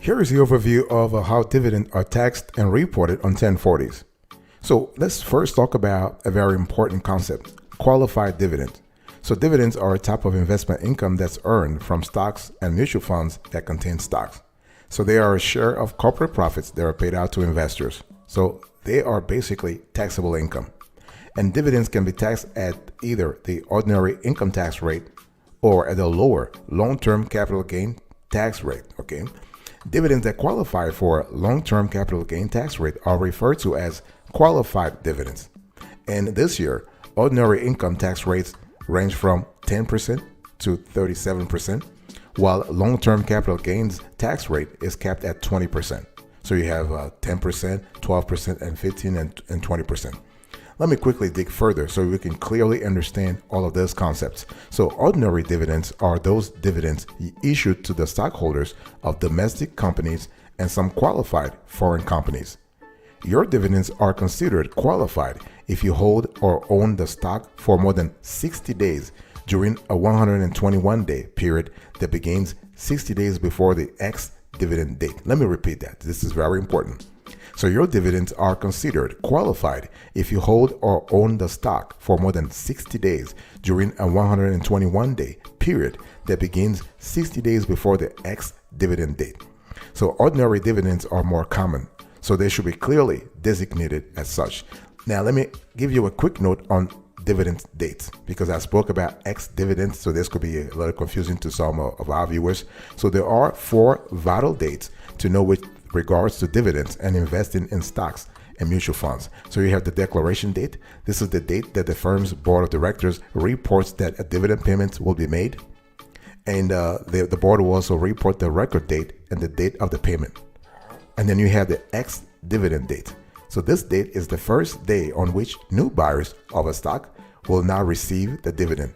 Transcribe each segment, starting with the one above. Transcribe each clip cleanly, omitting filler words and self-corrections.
Here is the overview of how dividends are taxed and reported on 1040s. So let's first talk about a very important concept, qualified dividends. So dividends are a type of investment income that's earned from stocks and mutual funds that contain stocks. So they are a share of corporate profits that are paid out to investors. So they are basically taxable income. And dividends can be taxed at either the ordinary income tax rate or at a lower long-term capital gain tax rate, okay? Dividends that qualify for long-term capital gain tax rate are referred to as qualified dividends. And this year, ordinary income tax rates range from 10% to 37%, while long-term capital gains tax rate is capped at 20%. So you have 10%, 12%, and 15% and 20%. Let me quickly dig further so we can clearly understand all of those concepts. So ordinary dividends are those dividends issued to the stockholders of domestic companies and some qualified foreign companies. Your dividends are considered qualified if you hold or own the stock for more than 60 days during a 121-day period that begins 60 days before the ex-dividend date. Let me repeat that. This is very important. So your dividends are considered qualified if you hold or own the stock for more than 60 days during a 121-day period that begins 60 days before the ex-dividend date. So ordinary dividends are more common, so they should be clearly designated as such. Now let me give you a quick note on dividend dates, because I spoke about ex-dividends, so this could be a little confusing to some of our viewers. So there are 4 vital dates to know with regards to dividends and investing in stocks and mutual funds. So you have the declaration date. This is the date that the firm's board of directors reports that a dividend payment will be made. And the board will also report the record date and the date of the payment. And then you have the ex-dividend date. So this date is the first day on which new buyers of a stock will now receive the dividend.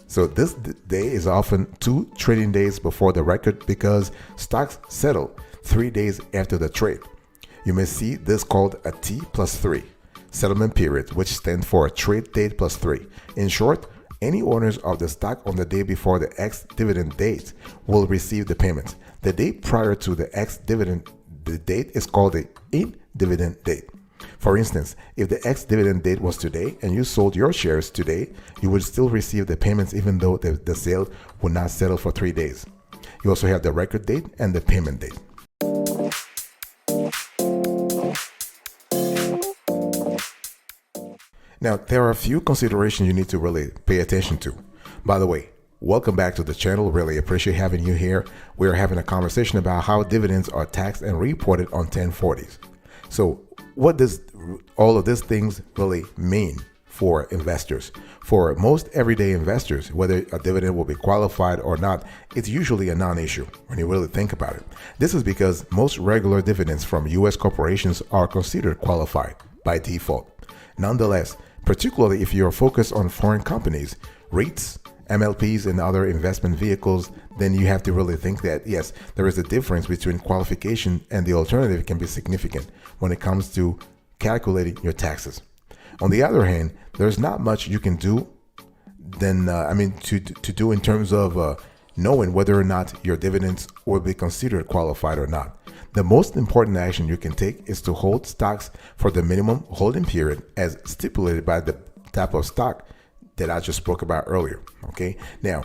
So this day is often 2 trading days before the record because stocks settle 3 days after the trade. You may see this called a T+3 settlement period, which stands for a trade date plus 3. In short, any owners of the stock on the day before the ex-dividend date will receive the payment. The date prior to the ex-dividend date is called the in-dividend date. For instance, if the ex-dividend date was today and you sold your shares today, you would still receive the payments even though the sale would not settle for 3 days. You also have the record date and the payment date. Now, there are a few considerations you need to really pay attention to. By the way, welcome back to the channel. Really appreciate having you here. We're having a conversation about how dividends are taxed and reported on 1040s. So what does all of these things really mean for investors? For most everyday investors, whether a dividend will be qualified or not, it's usually a non-issue when you really think about it. This is because most regular dividends from U.S. corporations are considered qualified by default. Nonetheless, particularly if you're focused on foreign companies, REITs, MLPs, and other investment vehicles, then you have to really think that, yes, there is a difference between qualification and the alternative can be significant when it comes to calculating your taxes. On the other hand, there's not much you can do to do in terms of knowing whether or not your dividends will be considered qualified or not. The most important action you can take is to hold stocks for the minimum holding period as stipulated by the type of stock that I just spoke about earlier. Okay. Now,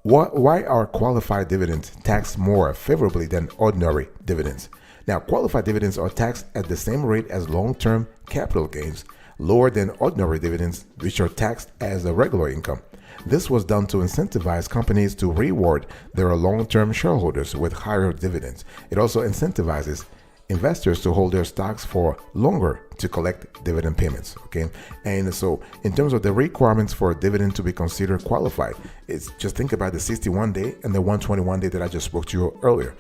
why are qualified dividends taxed more favorably than ordinary dividends? Now, qualified dividends are taxed at the same rate as long-term capital gains, lower than ordinary dividends, which are taxed as a regular income. This was done to incentivize companies to reward their long-term shareholders with higher dividends. It also incentivizes investors to hold their stocks for longer to collect dividend payments. Okay. And so in terms of the requirements for a dividend to be considered qualified, it's just think about the 61-day and the 121-day that I just spoke to you earlier.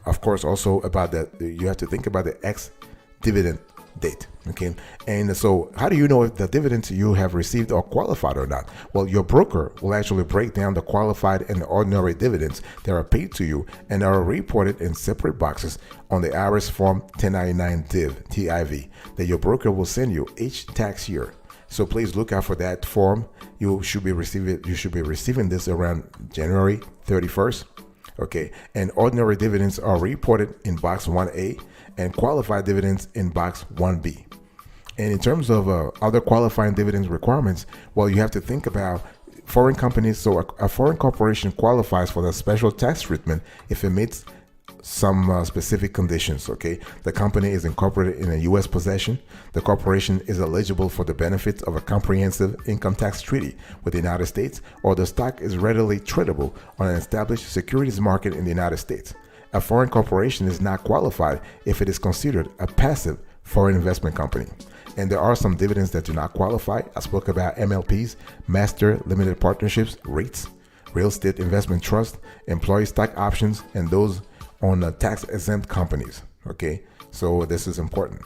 Of course, also about that, you have to think about the ex-dividend date. Okay. And so how do you know if the dividends you have received are qualified or not? Well, your broker will actually break down the qualified and the ordinary dividends that are paid to you and are reported in separate boxes on the IRS Form 1099 TIV that your broker will send you each tax year. So please look out for that form. You should be receiving this around January 31st. Okay, and ordinary dividends are reported in box 1A and qualified dividends in box 1B. And in terms of other qualifying dividends requirements, well, you have to think about foreign companies. So a foreign corporation qualifies for the special tax treatment if it meets some specific conditions. Okay, the company is incorporated in a U.S. possession. The corporation is eligible for the benefits of a comprehensive income tax treaty with the United States, or the stock is readily tradable on an established securities market in the United States. A foreign corporation is not qualified if it is considered a passive foreign investment company. And there are some dividends that do not qualify. I spoke about MLPs, master limited partnerships, REITs, real estate investment trust, employee stock options, and those on tax exempt companies. Okay, so this is important.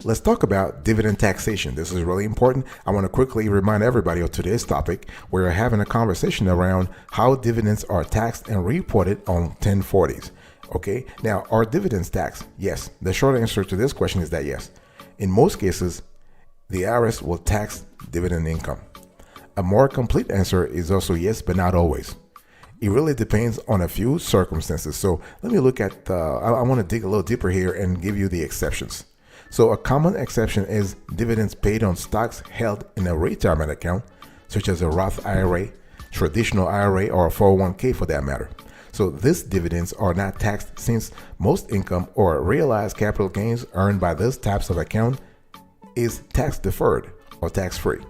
Let's talk about dividend taxation. This is really important. I want to quickly remind everybody of today's topic. We're having a conversation around how dividends are taxed and reported on 1040s. Okay, now are dividends taxed? Yes. The short answer to this question is that yes. In most cases, the IRS will tax dividend income. A more complete answer is also yes, but not always. It really depends on a few circumstances. So let me look at, I want to dig a little deeper here and give you the exceptions. So a common exception is dividends paid on stocks held in a retirement account, such as a Roth IRA, traditional IRA, or a 401k for that matter. So these dividends are not taxed since most income or realized capital gains earned by these types of account is tax deferred or tax free.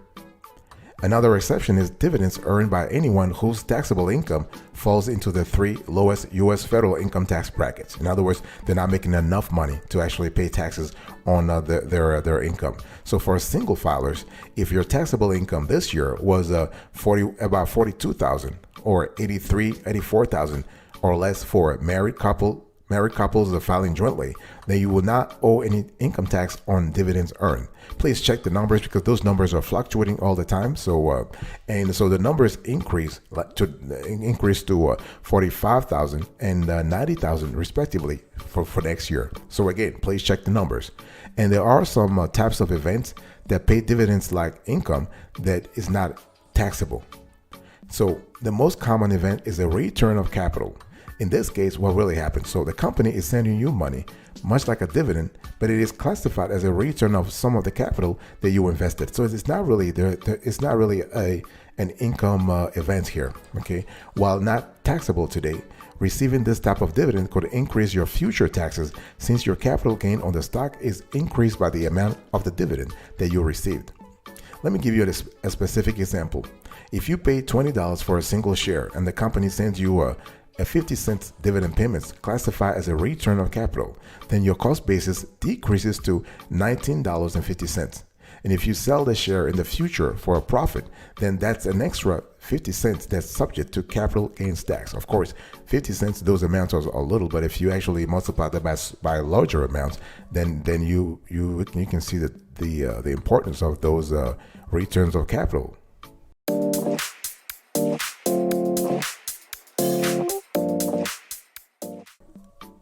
Another exception is dividends earned by anyone whose taxable income falls into the three lowest U.S. federal income tax brackets. In other words, they're not making enough money to actually pay taxes on their income. So for single filers, if your taxable income this year was about $42,000 or $84,000 or less for married couples filing jointly, then you will not owe any income tax on dividends earned. Please check the numbers because those numbers are fluctuating all the time. So the numbers increase to 45,000 and 90,000 respectively for next year. So again, please check the numbers. And there are some types of events that pay dividends like income that is not taxable. So the most common event is a return of capital. In this case, what really happens? So the company is sending you money, much like a dividend, but it is classified as a return of some of the capital that you invested. So it's not really an income event here. Okay, while not taxable today, receiving this type of dividend could increase your future taxes since your capital gain on the stock is increased by the amount of the dividend that you received. Let me give you a specific example. If you pay $20 for a single share and the company sends you a 50-cent dividend payments classified as a return of capital, then your cost basis decreases to $19.50. And if you sell the share in the future for a profit, then that's an extra 50 cents that's subject to capital gains tax. Of course, 50 cents, those amounts are little, but if you actually multiply them by larger amounts, then you can see the importance of those returns of capital.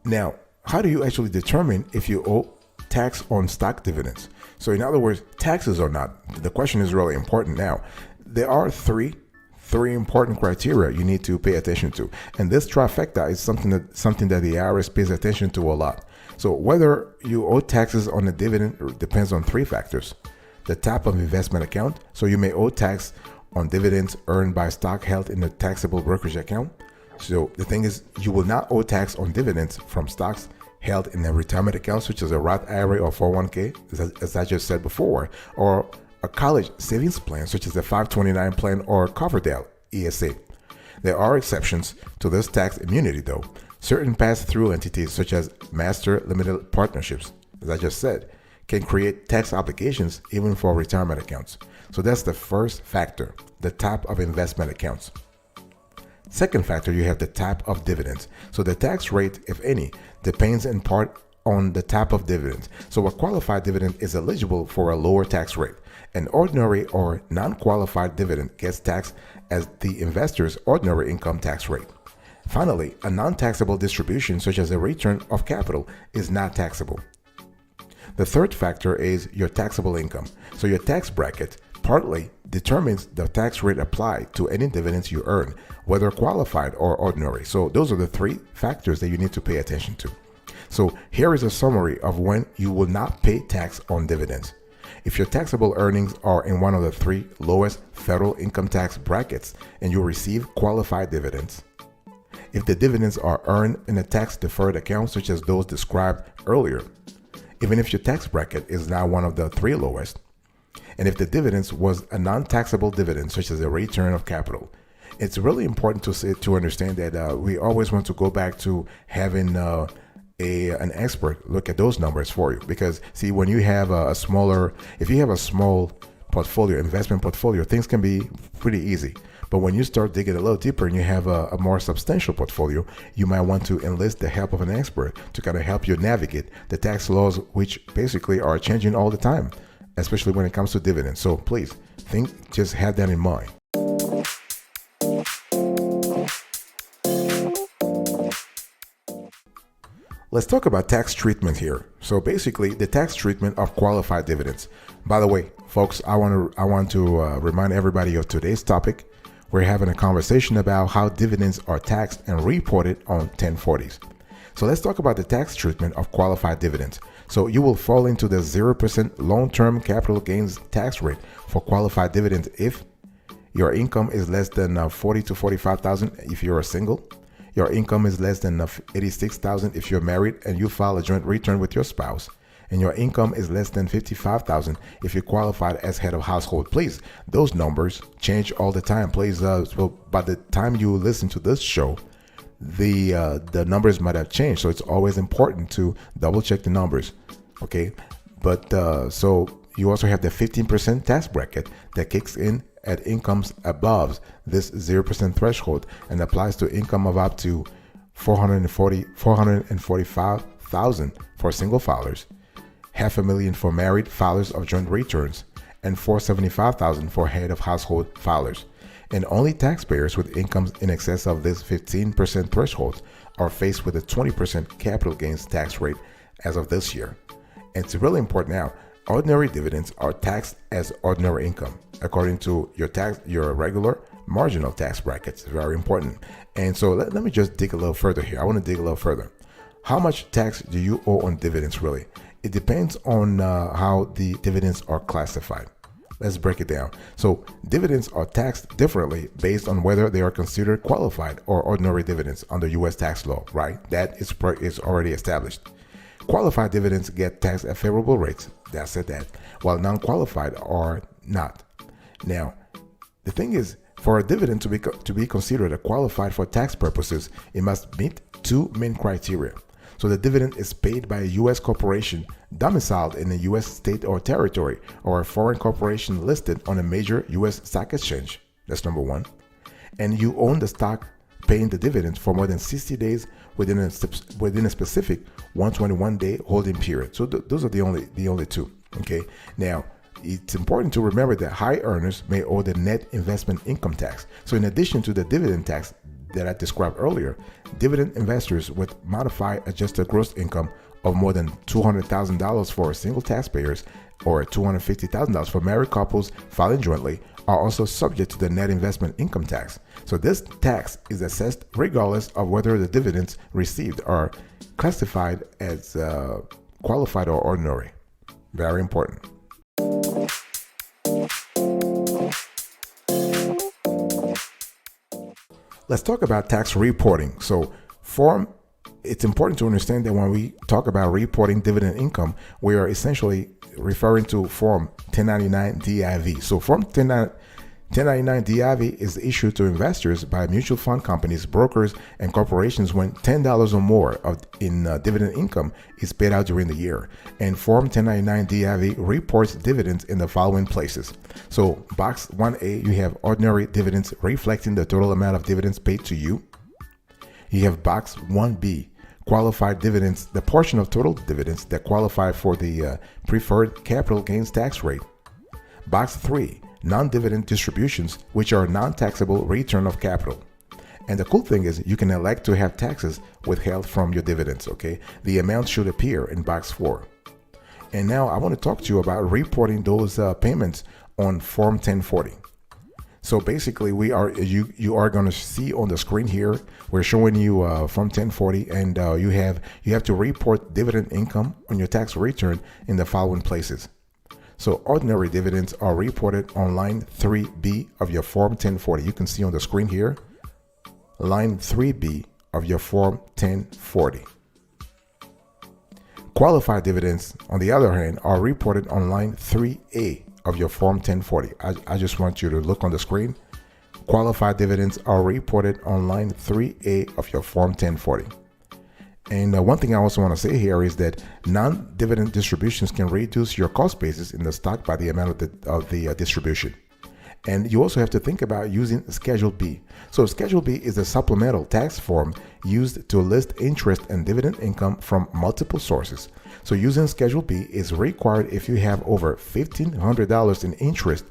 Now, how do you actually determine if you owe tax on stock dividends? So in other words, taxes or not, the question is really important now. There are three important criteria you need to pay attention to. And this trifecta is something that the IRS pays attention to a lot. So whether you owe taxes on a dividend depends on three factors. The type of investment account, so you may owe tax on dividends earned by stock held in a taxable brokerage account. So the thing is, you will not owe tax on dividends from stocks held in a retirement account, such as a Roth IRA or 401k, as I just said before, or a college savings plan, such as a 529 plan or Coverdell ESA. There are exceptions to this tax immunity, though. Certain pass-through entities, such as master limited partnerships, as I just said, can create tax obligations even for retirement accounts. So that's the first factor, the type of investment accounts. Second factor, you have the type of dividends. So the tax rate, if any, depends in part on the type of dividends. So a qualified dividend is eligible for a lower tax rate. An ordinary or non-qualified dividend gets taxed as the investor's ordinary income tax rate. Finally, a non-taxable distribution, such as a return of capital, is not taxable. The third factor is your taxable income. So your tax bracket partly determines the tax rate applied to any dividends you earn, whether qualified or ordinary. So those are the three factors that you need to pay attention to. So here is a summary of when you will not pay tax on dividends. If your taxable earnings are in one of the three lowest federal income tax brackets and you receive qualified dividends, if the dividends are earned in a tax deferred account such as those described earlier, even if your tax bracket is now one of the three lowest, and if the dividends was a non-taxable dividend such as a return of capital. It's really important to understand that we always want to go back to having an expert look at those numbers for you, because see, when you have if you have a small portfolio, investment portfolio, things can be pretty easy. But when you start digging a little deeper and you have a more substantial portfolio, you might want to enlist the help of an expert to kind of help you navigate the tax laws, which basically are changing all the time, especially when it comes to dividends. So please just have that in mind. Let's talk about tax treatment here. So basically, the tax treatment of qualified dividends. By the way, folks, I want to remind everybody of today's topic. We're having a conversation about how dividends are taxed and reported on 1040s. So let's talk about the tax treatment of qualified dividends. So you will fall into the 0% long-term capital gains tax rate for qualified dividends if your income is less than 40 to 45,000 if you're a single. Your income is less than 86,000 if you're married and you file a joint return with your spouse. And your income is less than 55,000 if you qualified as head of household. Please, those numbers change all the time. Please, by the time you listen to this show, the numbers might have changed. So it's always important to double check the numbers. Okay. But so you also have the 15% tax bracket that kicks in at incomes above this 0% threshold and applies to income of up to 445,000 for single filers, $500,000 for married filers of joint returns, and 475,000 for head of household filers. And only taxpayers with incomes in excess of this 15% threshold are faced with a 20% capital gains tax rate as of this year. And it's really important now. Ordinary dividends are taxed as ordinary income according to your regular marginal tax brackets. Very important. And so let me just dig a little further here. I want to dig a little further. How much tax do you owe on dividends really? It depends on how the dividends are classified. Let's break it down. So dividends are taxed differently based on whether they are considered qualified or ordinary dividends under U.S. tax law, right? That is already established. Qualified dividends get taxed at favorable rates, that's it, while non-qualified are not. Now, the thing is, for a dividend to be considered qualified for tax purposes, it must meet two main criteria. So the dividend is paid by a U.S. corporation domiciled in a U.S. state or territory, or a foreign corporation listed on a major U.S. stock exchange. That's number one. And you own the stock paying the dividends for more than 60 days within a specific 121-day holding period. So those are the only two. Okay. Now, it's important to remember that high earners may owe the net investment income tax. So in addition to the dividend tax that I described earlier, dividend investors with modified adjusted gross income of more than $200,000 for single taxpayers or $250,000 for married couples filing jointly are also subject to the net investment income tax. So this tax is assessed regardless of whether the dividends received are classified as qualified or ordinary. Very important. Let's talk about tax reporting. So it's important to understand that when we talk about reporting dividend income, we are essentially referring to Form 1099 DIV. So Form 1099 DIV is issued to investors by mutual fund companies, brokers, and corporations when $10 or more in dividend income is paid out during the year. And Form 1099 DIV reports dividends in the following places. So Box 1A, you have ordinary dividends reflecting the total amount of dividends paid to you. You have Box 1B, qualified dividends, the portion of total dividends that qualify for the preferred capital gains tax rate. Box 3, non-dividend distributions, which are non-taxable return of capital. And the cool thing is you can elect to have taxes withheld from your dividends, okay? The amount should appear in Box 4. And now I want to talk to you about reporting those payments on Form 1040. So basically, you are going to see on the screen here. We're showing you Form 1040, and you have to report dividend income on your tax return in the following places. So ordinary dividends are reported on line 3B of your Form 1040. You can see on the screen here, line 3B of your Form 1040. Qualified dividends, on the other hand, are reported on line 3A of your Form 1040. I just want you to look on the screen. Qualified dividends are reported on line 3A of your Form 1040. And one thing I also want to say here is that non-dividend distributions can reduce your cost basis in the stock by the amount of the distribution. And you also have to think about using Schedule B. So Schedule B is a supplemental tax form used to list interest and dividend income from multiple sources. So using Schedule B is required if you have over $1,500 in interest,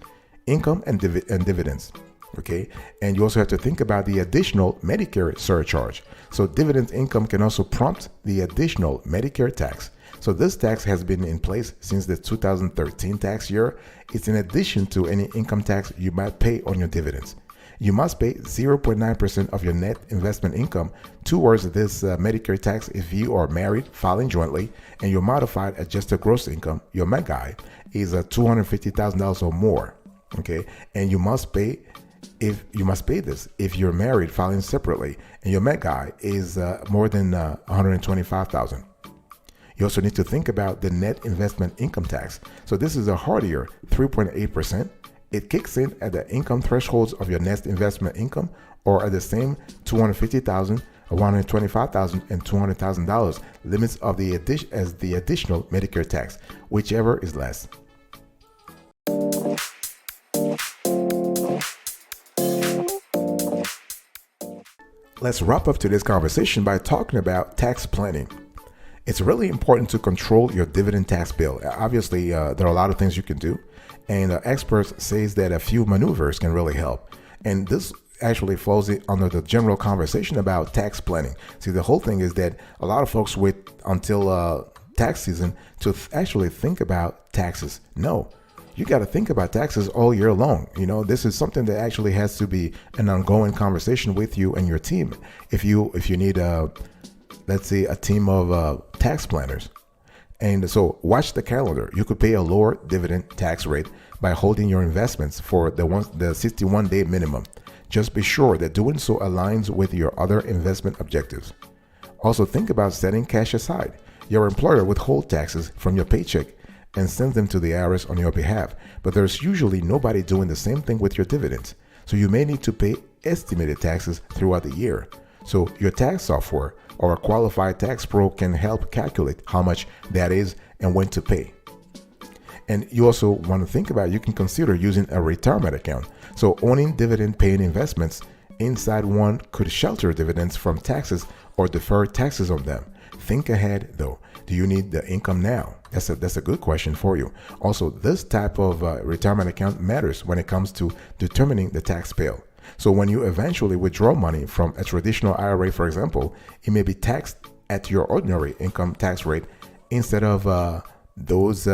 income, and dividends. Okay, and you also have to think about the additional Medicare surcharge. So dividend income can also prompt the additional Medicare tax. So this tax has been in place since the 2013 tax year. It's in addition to any income tax you might pay on your dividends. You must pay 0.9% of your net investment income towards this Medicare tax if you are married, filing jointly, and your modified adjusted gross income, your MEGI, is $250,000 or more. Okay, and you must pay this if you're married, filing separately, and your MEGI is more than $125,000. You also need to think about the net investment income tax. So this is a hardier 3.8%. It kicks in at the income thresholds of your net investment income, or at the same $250,000, $125,000, and $200,000 limits of the additional Medicare tax, whichever is less. Let's wrap up today's conversation by talking about tax planning. It's really important to control your dividend tax bill. Obviously, there are a lot of things you can do, and experts say that a few maneuvers can really help. And this actually falls under the general conversation about tax planning. See, the whole thing is that a lot of folks wait until tax season to actually think about taxes. No, you got to think about taxes all year long. You know, this is something that actually has to be an ongoing conversation with you and your team. If you need let's say a team of tax planners. And so watch the calendar. You could pay a lower dividend tax rate by holding your investments for the 61-day minimum. Just be sure that doing so aligns with your other investment objectives. Also think about setting cash aside. Your employer withholds taxes from your paycheck and sends them to the IRS on your behalf, but there's usually nobody doing the same thing with your dividends. So you may need to pay estimated taxes throughout the year. So your tax software or a qualified tax pro can help calculate how much that is and when to pay. And you also want to think about, you can consider using a retirement account. So owning dividend paying investments inside one could shelter dividends from taxes or defer taxes on them. Think ahead though. Do you need the income now? That's a good question for you. Also, this type of retirement account matters when it comes to determining the tax bill. So when you eventually withdraw money from a traditional IRA, for example, it may be taxed at your ordinary income tax rate instead of at those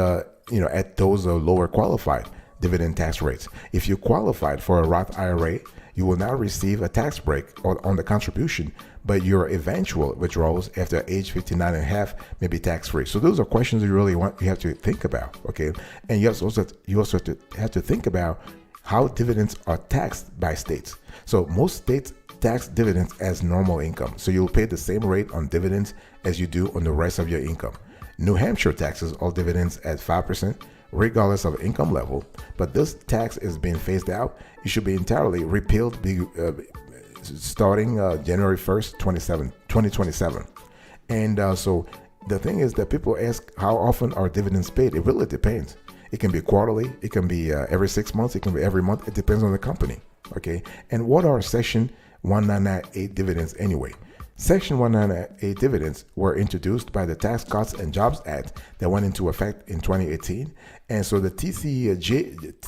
lower qualified dividend tax rates. If you qualified for a Roth IRA, you will now receive a tax break on the contribution, but your eventual withdrawals after age 59 and a half may be tax-free. So those are questions you have to think about, okay? And you also have to think about how dividends are taxed by states. So most states tax dividends as normal income. So you'll pay the same rate on dividends as you do on the rest of your income. New Hampshire taxes all dividends at 5%, regardless of income level, but this tax is being phased out. It should be entirely repealed starting January 1st, 2027. And so the thing is that people ask, how often are dividends paid? It really depends. It can be quarterly, it can be every 6 months, it can be every month. It depends on the company, okay? And what are Section 1998 dividends anyway? Section 198 dividends were introduced by the Tax Cuts and Jobs Act that went into effect in 2018. And so the TCJA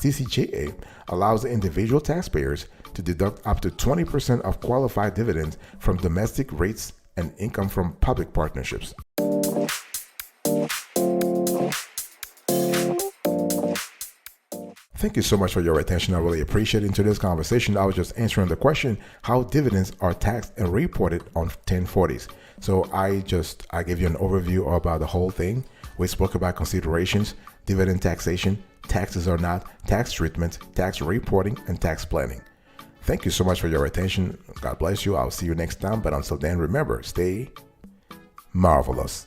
allows individual taxpayers to deduct up to 20% of qualified dividends from domestic rates and income from public partnerships. Thank you so much for your attention. I really appreciate it. In today's conversation, I was just answering the question how dividends are taxed and reported on 1040s. So I gave you an overview about the whole thing. We spoke about considerations, dividend taxation, taxes or not, tax treatment, tax reporting, and tax planning. Thank you so much for your attention. God bless you. I'll see you next time. But until then, remember, stay marvelous.